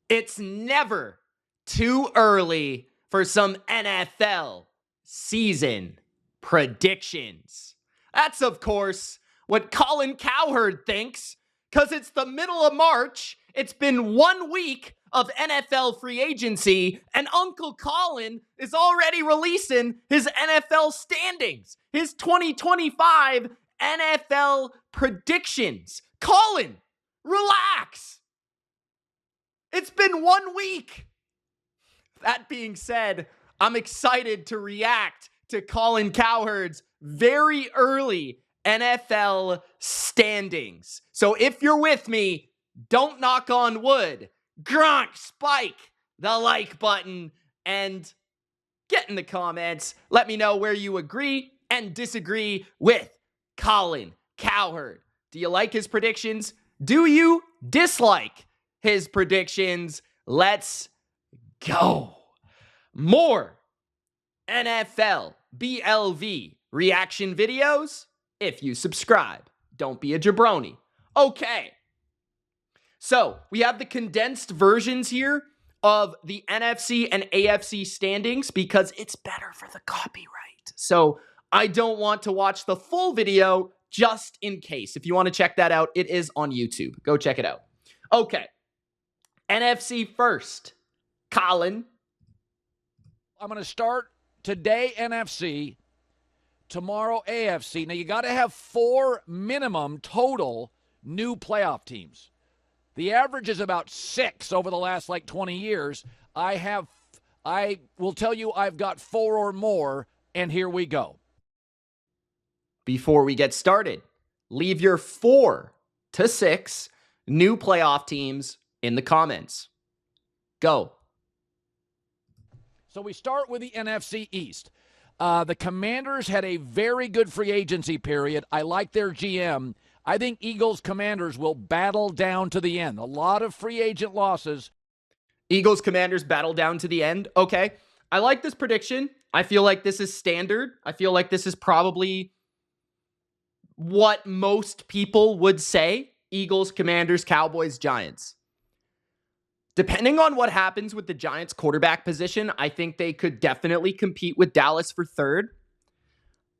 It's never too early for some NFL season predictions. That's, of course, what Colin Cowherd thinks, because it's the middle of March. It's been 1 week of NFL free agency, and Uncle Colin is already releasing his NFL standings, his 2025 NFL predictions. Colin, relax. It's been 1 week. That being said, I'm excited to react to Colin Cowherd's very early NFL standings. So if you're with me, don't knock on wood. Gronk, spike the like button and get in the comments. Let me know where you agree and disagree with Colin Cowherd. Do you like his predictions? Do you dislike his predictions? Let's go. More NFL BLV reaction videos if you subscribe. Don't be a jabroni. Okay. So we have the condensed versions here of the NFC and AFC standings because it's better for the copyright. So I don't want to watch the full video just in case. If you want to check that out, it is on YouTube. Go check it out. Okay. NFC first. Colin. I'm going to start today NFC, tomorrow AFC. Now, you got to have 4 minimum total new playoff teams. The average is about 6 over the last 20 years. I will tell you I've got 4 or more, and here we go. Before we get started, leave your 4 to 6 new playoff teams in the comments. Go. So we start with the NFC East. The Commanders had a very good free agency period. I like their GM. I think Eagles-Commanders will battle down to the end. A lot of free agent losses. Eagles-Commanders battle down to the end. Okay. I like this prediction. I feel like this is standard. I feel like this is probably what most people would say. Eagles, Commanders, Cowboys, Giants. Depending on what happens with the Giants quarterback position, I think they could definitely compete with Dallas for third.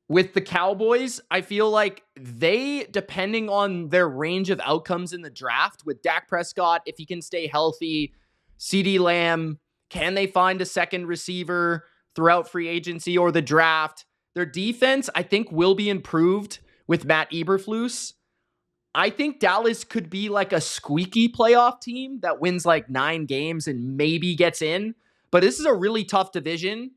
With the Cowboys, I feel like they, depending on their range of outcomes in the draft, with Dak Prescott, if he can stay healthy, CeeDee Lamb, can they find a second receiver throughout free agency or the draft? Their defense, I think, will be improved with Matt Eberflus. I think Dallas could be like a squeaky playoff team that wins 9 games and maybe gets in. But this is a really tough division.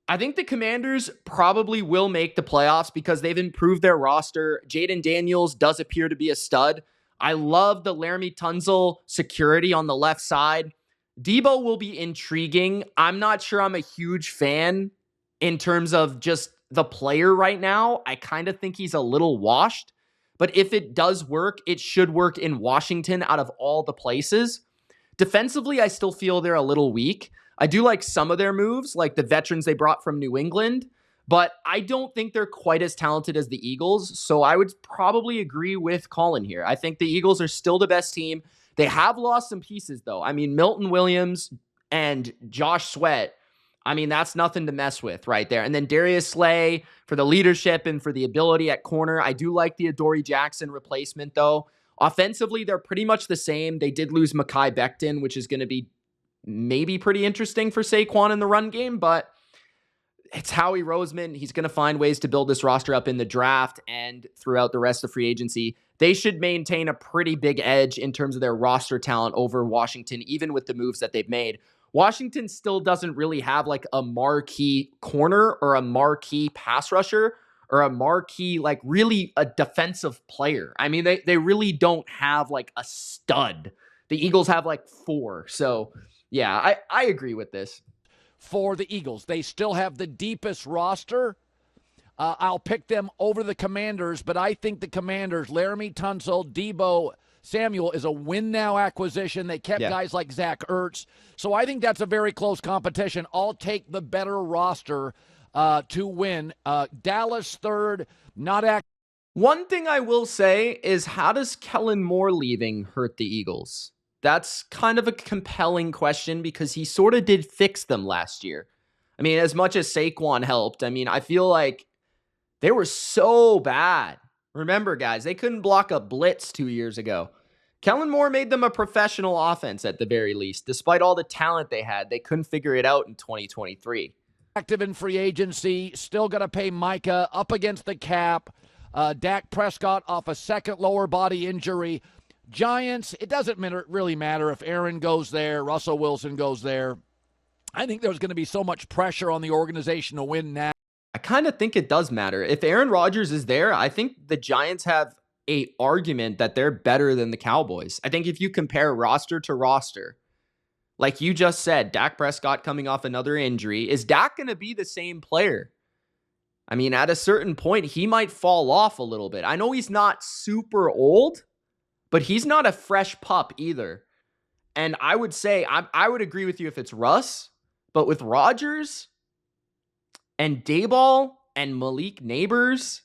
I think the Commanders probably will make the playoffs because they've improved their roster. Jaden Daniels does appear to be a stud. I love the Laramie Tunsil security on the left side. Debo will be intriguing. I'm not sure I'm a huge fan in terms of just the player right now. I kind of think he's a little washed. But if it does work, it should work in Washington out of all the places. Defensively, I still feel they're a little weak. I do like some of their moves, like the veterans they brought from New England, but I don't think they're quite as talented as the Eagles. So I would probably agree with Colin here. I think the Eagles are still the best team. They have lost some pieces, though. I mean, Milton Williams and Josh Sweat, that's nothing to mess with right there. And then Darius Slay for the leadership and for the ability at corner. I do like the Adoree Jackson replacement, though. Offensively, they're pretty much the same. They did lose Mekhi Becton, which is going to be maybe pretty interesting for Saquon in the run game, but it's Howie Roseman. He's going to find ways to build this roster up in the draft and throughout the rest of free agency. They should maintain a pretty big edge in terms of their roster talent over Washington, even with the moves that they've made. Washington still doesn't really have a marquee corner or a marquee pass rusher or a marquee, really a defensive player. They really don't have a stud. The Eagles have 4. So yeah, I agree with this. For the Eagles, they still have the deepest roster. I'll pick them over the Commanders, but I think the Commanders, Laramie Tunsil, Debo Samuel is a win-now acquisition. They kept guys like Zach Ertz. So I think that's a very close competition. I'll take the better roster to win. Dallas third, not One thing I will say is, how does Kellen Moore leaving hurt the Eagles? That's kind of a compelling question because he sort of did fix them last year. I mean, as much as Saquon helped, I mean, I feel like they were so bad. Remember, guys, they couldn't block a blitz 2 years ago. Kellen Moore made them a professional offense at the very least. Despite all the talent they had, they couldn't figure it out in 2023. Active in free agency, still going to pay Micah, up against the cap. Dak Prescott off a second lower body injury. Giants, it doesn't really matter if Aaron goes there, Russell Wilson goes there. I think there's going to be so much pressure on the organization to win now. I kind of think it does matter. If Aaron Rodgers is there, I think the Giants have an argument that they're better than the Cowboys. I think if you compare roster to roster, like you just said, Dak Prescott coming off another injury, is Dak going to be the same player? I mean, at a certain point, he might fall off a little bit. I know he's not super old, but he's not a fresh pup either. And I would say, I would agree with you if it's Russ, but with Rodgers and Dayball and Malik Neighbors,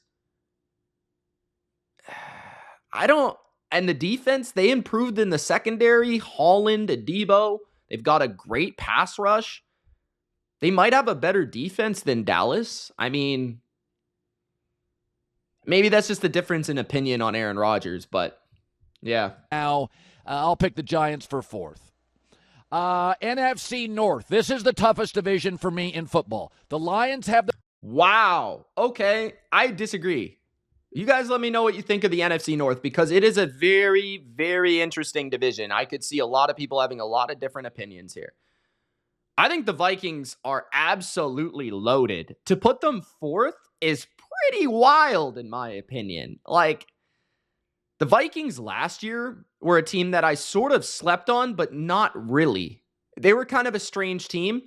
and the defense, they improved in the secondary, Holland, Adebo. They've got a great pass rush. They might have a better defense than Dallas. I mean, maybe that's just the difference in opinion on Aaron Rodgers, but yeah. Now, I'll pick the Giants for fourth. NFC North. This is the toughest division for me in football. The Lions have the... Wow. Okay. I disagree. You guys let me know what you think of the NFC North because it is a very, very interesting division. I could see a lot of people having a lot of different opinions here. I think the Vikings are absolutely loaded. To put them fourth is pretty wild, in my opinion. Like, the Vikings last year were a team that I sort of slept on, but not really. They were kind of a strange team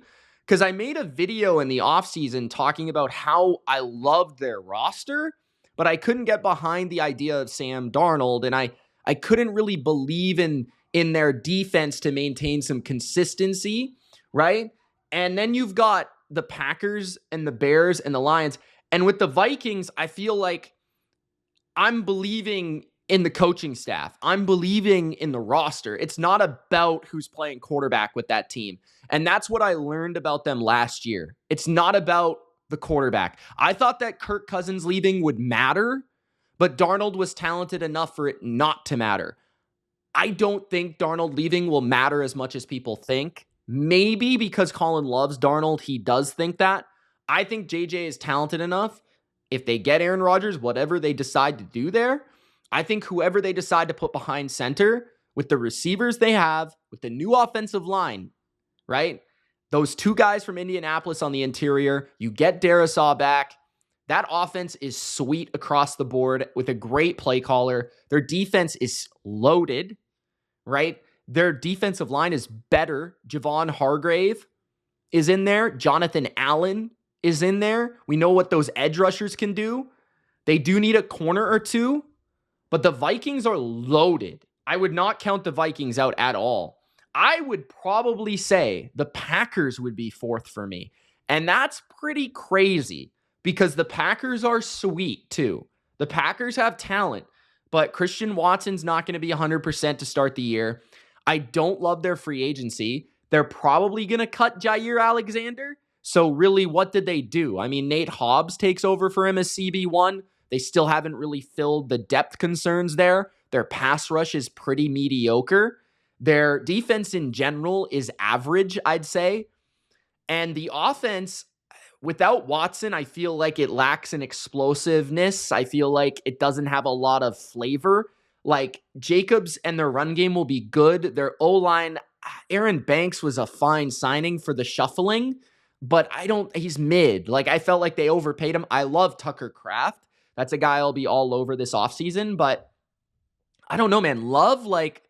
because I made a video in the offseason talking about how I loved their roster, but I couldn't get behind the idea of Sam Darnold, and I couldn't really believe in their defense to maintain some consistency, right? And then you've got the Packers and the Bears and the Lions. And with the Vikings, I feel like I'm believing in the coaching staff. I'm believing in the roster. It's not about who's playing quarterback with that team. And that's what I learned about them last year. It's not about the quarterback. I thought that Kirk Cousins leaving would matter, but Darnold was talented enough for it not to matter. I don't think Darnold leaving will matter as much as people think. Maybe because Colin loves Darnold, he does think that. I think JJ is talented enough. If they get Aaron Rodgers, whatever they decide to do there, I think whoever they decide to put behind center with the receivers they have, with the new offensive line, right? Those two guys from Indianapolis on the interior, you get Darisaw back. That offense is sweet across the board with a great play caller. Their defense is loaded, right? Their defensive line is better. Javon Hargrave is in there. Jonathan Allen is in there. We know what those edge rushers can do. They do need a corner or two, but the Vikings are loaded. I would not count the Vikings out at all. I would probably say the Packers would be fourth for me. And that's pretty crazy because the Packers are sweet too. The Packers have talent, but Christian Watson's not going to be 100% to start the year. I don't love their free agency. They're probably going to cut Jair Alexander. So really, what did they do? I mean, Nate Hobbs takes over for him as CB1. They still haven't really filled the depth concerns there. Their pass rush is pretty mediocre. Their defense in general is average, I'd say. And the offense, without Watson, I feel like it lacks an explosiveness. I feel like it doesn't have a lot of flavor. Like, Jacobs and their run game will be good. Their O-line, Aaron Banks was a fine signing for the shuffling, but he's mid. Like, I felt like they overpaid him. I love Tucker Kraft. That's a guy I'll be all over this offseason, but I don't know, man. Love, like,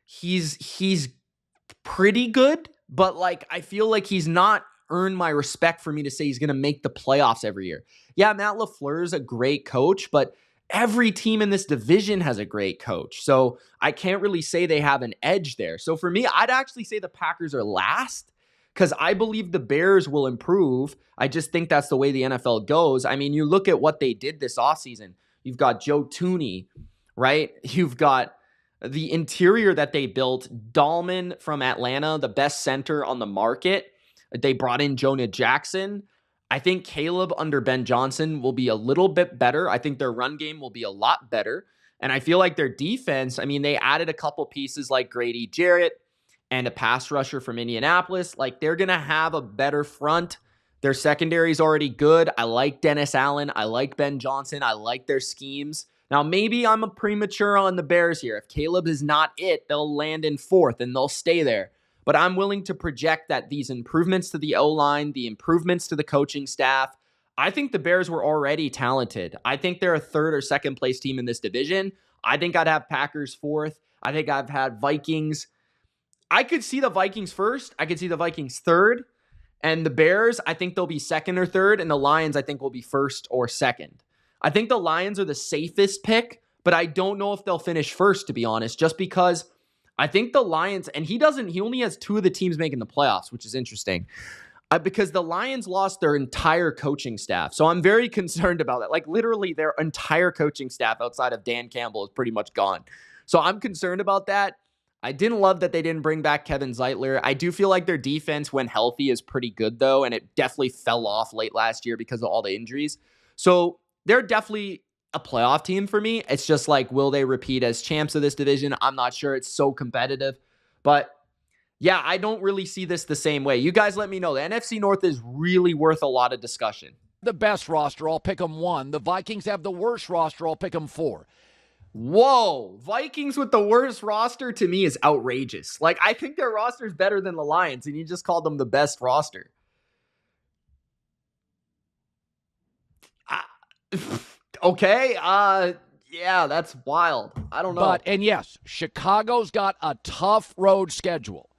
he's pretty good, but like, I feel like he's not earned my respect for me to say he's going to make the playoffs every year. Yeah, Matt LaFleur is a great coach, but every team in this division has a great coach. So I can't really say they have an edge there. So for me, I'd actually say the Packers are last because I believe the Bears will improve. I just think that's the way the NFL goes. I mean, you look at what they did this offseason. You've got Joe Tooney, right? You've got The interior that they built, Dahlman from Atlanta, the best center on the market. They brought in Jonah Jackson. I think Caleb under Ben Johnson will be a little bit better. I think their run game will be a lot better. And I feel like their defense, I mean, they added a couple pieces like Grady Jarrett and a pass rusher from Indianapolis. Like, they're going to have a better front. Their secondary is already good. I like Dennis Allen. I like Ben Johnson. I like their schemes. Now, maybe I'm a premature on the Bears here. If Caleb is not it, they'll land in fourth and they'll stay there. But I'm willing to project that these improvements to the O-line, the improvements to the coaching staff, I think the Bears were already talented. I think they're a third or second place team in this division. I think I'd have Packers fourth. I think I've had Vikings. I could see the Vikings first. I could see the Vikings third. And the Bears, I think they'll be second or third. And the Lions, I think, will be first or second. I think the Lions are the safest pick, but I don't know if they'll finish first, to be honest, just because I think the Lions, and he only has two of the teams making the playoffs, which is interesting, because the Lions lost their entire coaching staff. So I'm very concerned about that. Like, literally their entire coaching staff outside of Dan Campbell is pretty much gone. So I'm concerned about that. I didn't love that they didn't bring back Kevin Zeitler. I do feel like their defense, when healthy, is pretty good, though, and it definitely fell off late last year because of all the injuries. So they're definitely a playoff team for me. It's just like, will they repeat as champs of this division? I'm not sure. It's so competitive. But yeah, I don't really see this the same way. You guys let me know. The NFC North is really worth a lot of discussion. The best roster, I'll pick them 1. The Vikings have the worst roster, I'll pick them 4. Whoa, Vikings with the worst roster to me is outrageous. Like, I think their roster is better than the Lions, and you just called them the best roster. Okay, yeah, that's wild. I don't know. And yes, Chicago's got a tough road schedule.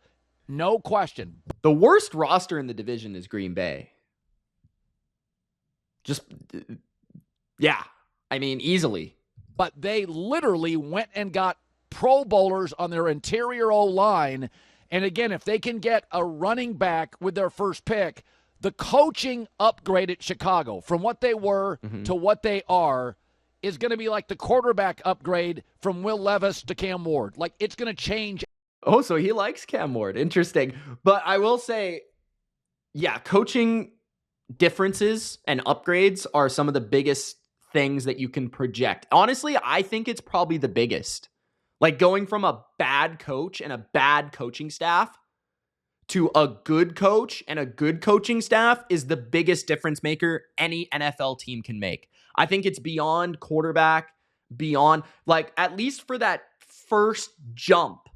No question. The worst roster in the division is Green Bay. Yeah, I mean, easily. But they literally went and got Pro Bowlers on their interior O-line. And again, if they can get a running back with their first pick, the coaching upgrade at Chicago from what they were to what they are is going to be like the quarterback upgrade from Will Levis to Cam Ward. Like, it's going to change. Oh, so he likes Cam Ward. Interesting. But I will say, yeah, coaching differences and upgrades are some of the biggest things that you can project. Honestly, I think it's probably the biggest. Like, going from a bad coach and a bad coaching staff to a good coach and a good coaching staff is the biggest difference maker any NFL team can make. I think it's beyond quarterback, beyond, like, at least for that first jump.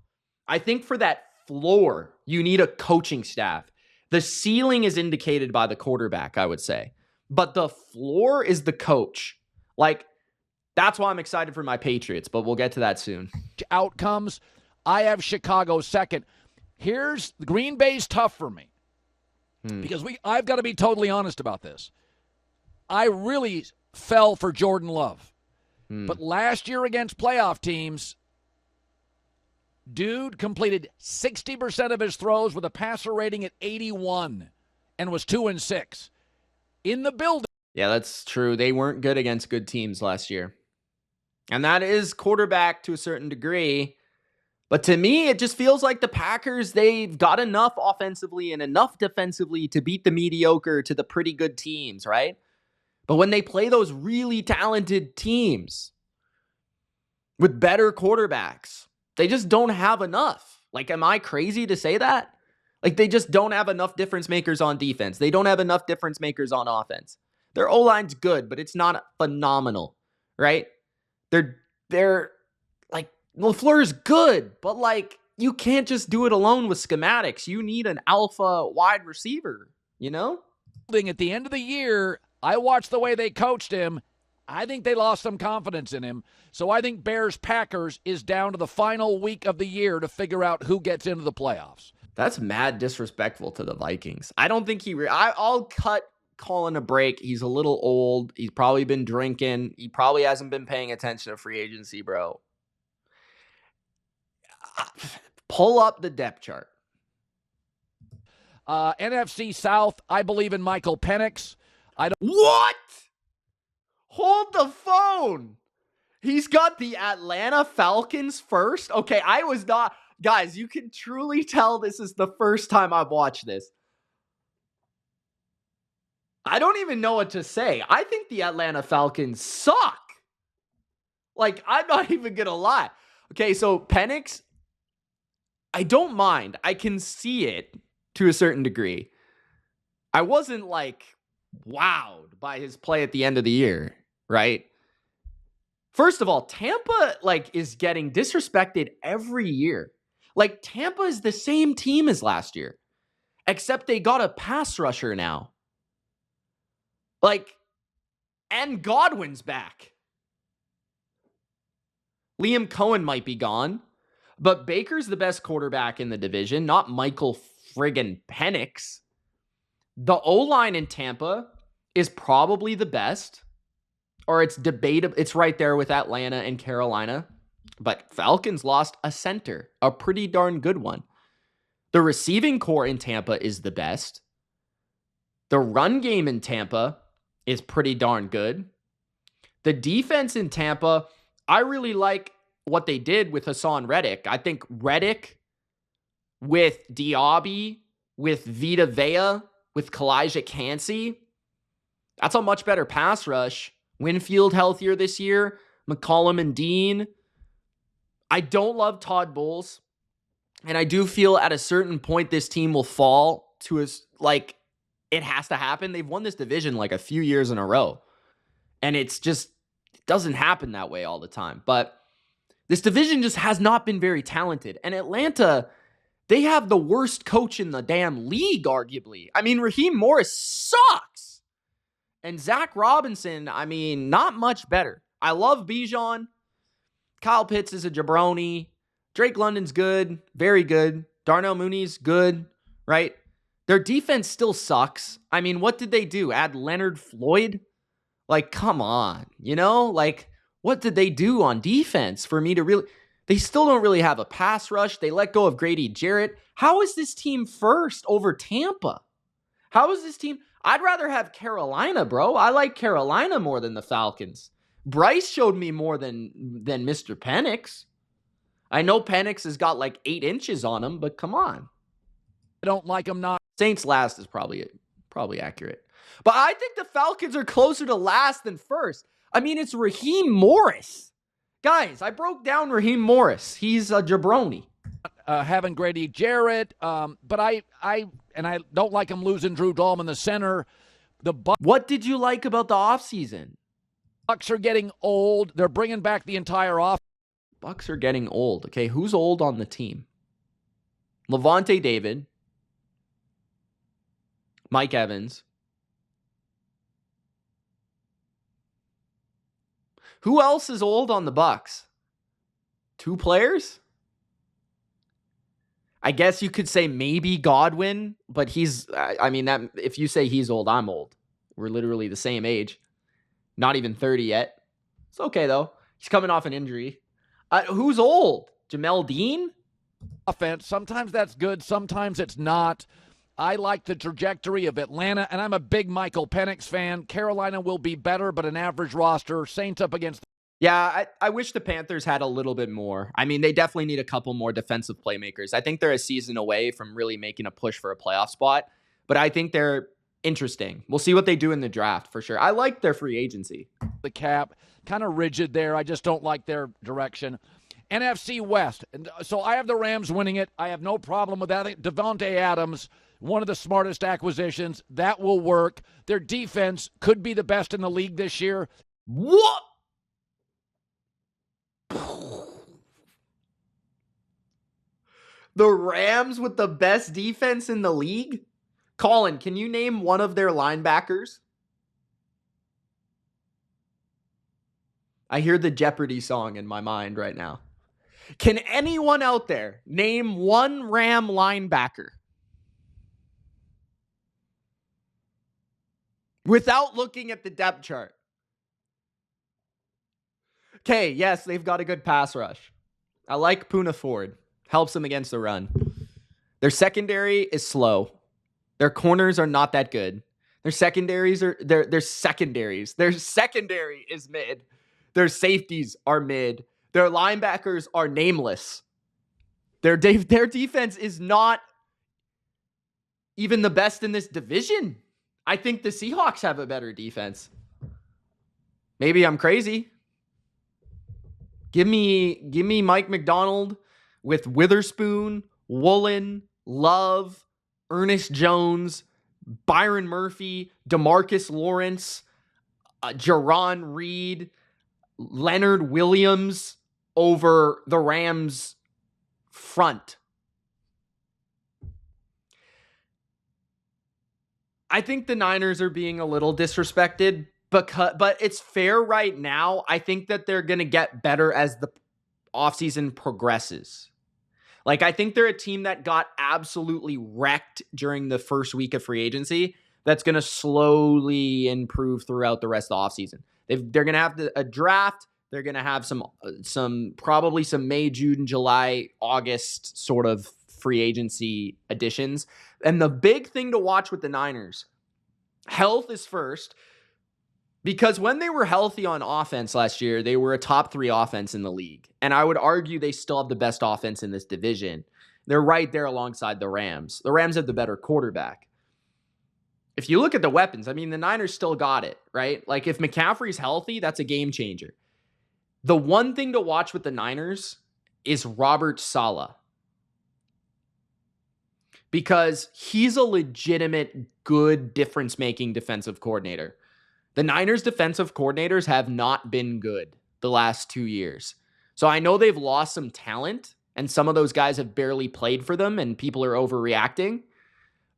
I think for that floor, you need a coaching staff. The ceiling is indicated by the quarterback, I would say. But the floor is the coach. Like, that's why I'm excited for my Patriots, but we'll get to that soon. Outcomes, I have Chicago second. Here's Green Bay's tough for me because I've got to be totally honest about this. I really fell for Jordan Love. But last year against playoff teams, dude completed 60% of his throws with a passer rating at 81 and was 2-6 in the building. Yeah, that's true. They weren't good against good teams last year. And that is quarterback to a certain degree. But to me, it just feels like the Packers, they've got enough offensively and enough defensively to beat the mediocre to the pretty good teams, right? But when they play those really talented teams with better quarterbacks, they just don't have enough. Like, am I crazy to say that? Like, they just don't have enough difference makers on defense. They don't have enough difference makers on offense. Their O-line's good, but it's not phenomenal, right? They're like, LaFleur's good, but like, you can't just do it alone with schematics. You need an alpha wide receiver, you know? At the end of the year, I watched the way they coached him. I think they lost some confidence in him. So I think Bears-Packers is down to the final week of the year to figure out who gets into the playoffs. That's mad disrespectful to the Vikings. I don't think I'll cut Colin a break. He's a little old. He's probably been drinking. He probably hasn't been paying attention to free agency, bro. Pull up the depth chart. NFC South, I believe in Michael Penix. What? Hold the phone. He's got the Atlanta Falcons first. Okay, I was not. Guys, you can truly tell this is the first time I've watched this. I don't even know what to say. I think the Atlanta Falcons suck. Like, I'm not even going to lie. Okay, so Penix, I don't mind. I can see it to a certain degree. I wasn't like wowed by his play at the end of the year, right? First of all, Tampa like is getting disrespected every year. Like Tampa is the same team as last year, except they got a pass rusher now. Like, and Godwin's back. Liam Cohen might be gone, but Baker's the best quarterback in the division, not Michael friggin' Penix. The O-line in Tampa is probably the best, or it's debatable. It's right there with Atlanta and Carolina, but Falcons lost a center, a pretty darn good one. The receiving core in Tampa is the best. The run game in Tampa is pretty darn good. The defense in Tampa, I really like what they did with Hassan Reddick. I think Reddick with Diaby, with Vita Vea, with Kalijah Kancey, that's a much better pass rush. Winfield healthier this year. McCollum and Dean. I don't love Todd Bowles. And I do feel at a certain point this team will fall to us. Like, it has to happen. They've won this division like a few years in a row. And it's just, it doesn't happen that way all the time. But this division just has not been very talented. And Atlanta, they have the worst coach in the damn league, arguably. I mean, Raheem Morris sucks. And Zach Robinson, I mean, not much better. I love Bijan. Kyle Pitts is a jabroni. Drake London's good, very good. Darnell Mooney's good, right? Their defense still sucks. I mean, what did they do? Add Leonard Floyd? Like, come on, you know? Like, what did they do on defense for me to really... They still don't really have a pass rush. They let go of Grady Jarrett. How is this team first over Tampa? How is this team... I'd rather have Carolina, bro. I like Carolina more than the Falcons. Bryce showed me more than Mr. Penix. I know Penix has got like 8 inches on him, but come on. I don't like him not. Saints last is probably accurate. But I think the Falcons are closer to last than first. I mean, it's Raheem Morris. Guys, I broke down Raheem Morris. He's a jabroni. Having Grady Jarrett, but I don't like him losing Drew Dalman, the center. What did you like about the offseason? Bucks are getting old. They're bringing back the entire off. Bucks are getting old. Okay, who's old on the team? Levante David, Mike Evans. Who else is old on the Bucks? 2 players? I guess you could say maybe Godwin, but he's, I mean, that if you say he's old, I'm old. We're literally the same age. Not even 30 yet. It's okay, though. He's coming off an injury. Who's old? Jamel Dean? Offense. Sometimes that's good. Sometimes it's not. I like the trajectory of Atlanta, and I'm a big Michael Penix fan. Carolina will be better, but an average roster. Saints up against... Yeah, I wish the Panthers had a little bit more. I mean, they definitely need a couple more defensive playmakers. I think they're a season away from really making a push for a playoff spot, but I think they're interesting. We'll see what they do in the draft for sure. I like their free agency. The cap, kind of rigid there. I just don't like their direction. NFC West. So I have the Rams winning it. I have no problem with that. Devontae Adams, one of the smartest acquisitions. That will work. Their defense could be the best in the league this year. What? The Rams with the best defense in the league? Colin, can you name one of their linebackers? I hear the Jeopardy song in my mind right now. Can anyone out there name one Ram linebacker? Without looking at the depth chart. Okay, yes, they've got a good pass rush. I like Poona Ford. Helps them against the run. Their secondary is slow. Their corners are not that good. Their secondary is mid. Their safeties are mid. Their linebackers are nameless. Their defense is not even the best in this division. I think the Seahawks have a better defense. Maybe I'm crazy. Give me Mike McDonald with Witherspoon, Woolen, Love, Ernest Jones, Byron Murphy, DeMarcus Lawrence, Jaron Reed, Leonard Williams over the Rams front. I think the Niners are being a little disrespected, but it's fair right now. I think that they're going to get better as the offseason progresses. Like, I think they're a team that got absolutely wrecked during the first week of free agency that's going to slowly improve throughout the rest of the offseason. They're going to have a draft. They're going to have probably some May, June, July, August sort of free agency additions. And the big thing to watch with the Niners, health is first, because when they were healthy on offense last year, they were a top 3 offense in the league. And I would argue they still have the best offense in this division. They're right there alongside the Rams. The Rams have the better quarterback. If you look at the weapons, I mean, the Niners still got it, right? Like, if McCaffrey's healthy, that's a game changer. The one thing to watch with the Niners is Robert Saleh, because he's a legitimate, good, difference-making defensive coordinator. The Niners' defensive coordinators have not been good the last 2 years. So I know they've lost some talent, and some of those guys have barely played for them, and people are overreacting.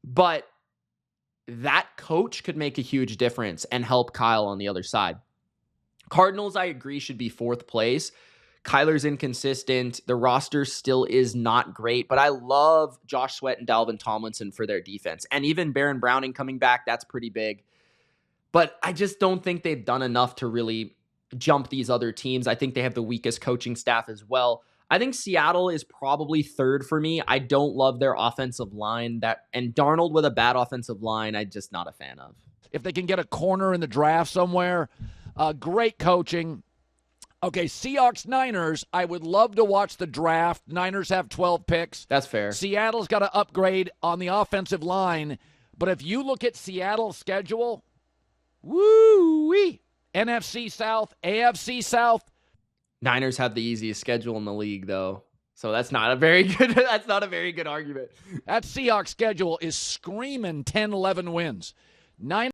But that coach could make a huge difference and help Kyle on the other side. Cardinals, I agree, should be 4th place. Kyler's inconsistent. The roster still is not great, but I love Josh Sweat and Dalvin Tomlinson for their defense. And even Baron Browning coming back, that's pretty big. But I just don't think they've done enough to really jump these other teams. I think they have the weakest coaching staff as well. I think Seattle is probably 3rd for me. I don't love their offensive line, and Darnold with a bad offensive line, I'm just not a fan of. If they can get a corner in the draft somewhere, great coaching. Okay, Seahawks, Niners, I would love to watch the draft. Niners have 12 picks. That's fair. Seattle's got to upgrade on the offensive line. But if you look at Seattle's schedule, woo-wee, NFC South, AFC South. Niners have the easiest schedule in the league, though. So that's not a very good argument. That Seahawks schedule is screaming 10-11 wins.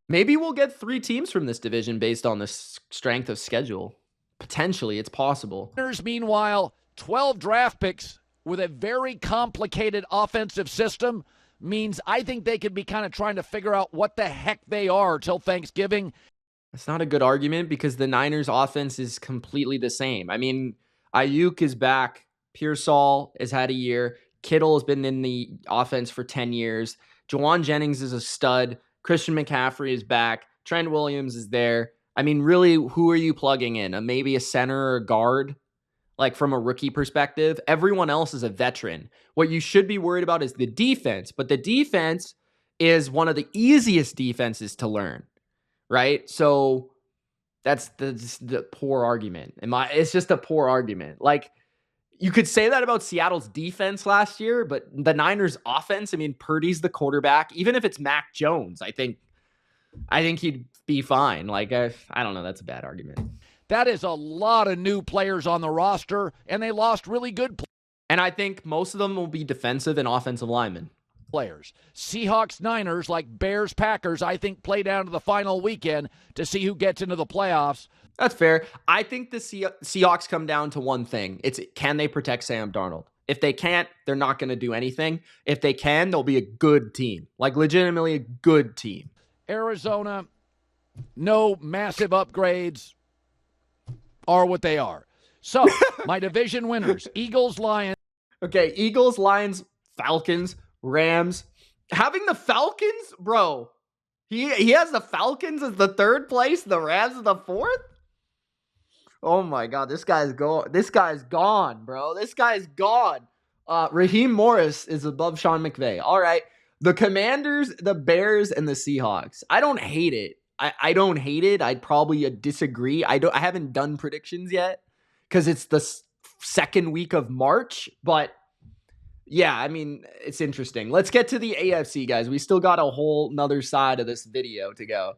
Maybe we'll get 3 teams from this division based on the strength of schedule. Potentially, it's possible. Meanwhile, 12 draft picks with a very complicated offensive system means I think they could be kind of trying to figure out what the heck they are till Thanksgiving. That's not a good argument because the Niners' offense is completely the same. I mean, Ayuk is back. Pearsall has had a year. Kittle has been in the offense for 10 years. Juwan Jennings is a stud. Christian McCaffrey is back. Trent Williams is there. I mean, really, who are you plugging in? Maybe a center or a guard? Like, from a rookie perspective, everyone else is a veteran. What you should be worried about is the defense, but the defense is one of the easiest defenses to learn, right? So that's the poor argument. It's just a poor argument. Like, you could say that about Seattle's defense last year, but the Niners' offense, I mean, Purdy's the quarterback. Even if it's Mac Jones, I think he'd be fine. Like, I don't know. That's a bad argument. That is a lot of new players on the roster, and they lost really good players. And I think most of them will be defensive and offensive linemen. Players. Seahawks, Niners, like Bears, Packers, I think play down to the final weekend to see who gets into the playoffs. That's fair. I think the Seahawks come down to one thing. It's, can they protect Sam Darnold? If they can't, they're not going to do anything. If they can, they'll be a good team. Like, legitimately a good team. Arizona, no massive upgrades, are what they are. So, my division winners, Eagles, Lions. Okay, Eagles, Lions, Falcons, Rams. Having the Falcons, bro, he has the Falcons as the 3rd place, the Rams as the 4th? Oh my God, this guy's gone, bro. This guy's gone. Raheem Morris is above Sean McVay. All right. The Commanders, the Bears, and the Seahawks. I don't hate it. I don't hate it. I'd probably disagree. I haven't done predictions yet because it's the second week of March, but yeah, I mean, it's interesting. Let's get to the AFC, guys. We still got a whole nother side of this video to go.